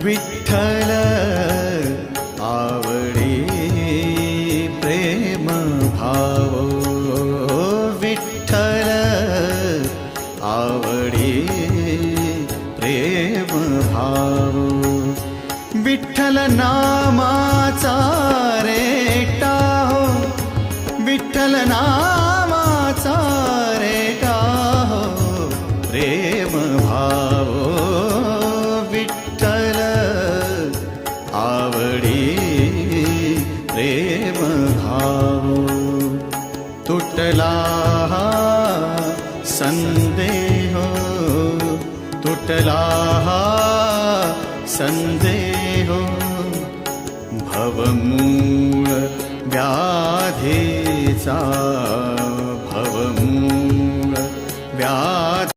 विठ्ठल आवडी प्रेम भाव, विठ्ठल आवडी प्रेम भाव, विठ्ठल नामाचा रेटा हो, विठ्ठल नामाचा रेटा हो प्रेम भाव, विठ्ठल आवडी प्रेम भाव. तुटला संदेह, तुटला संदेह, भवमूळ व्याधीचा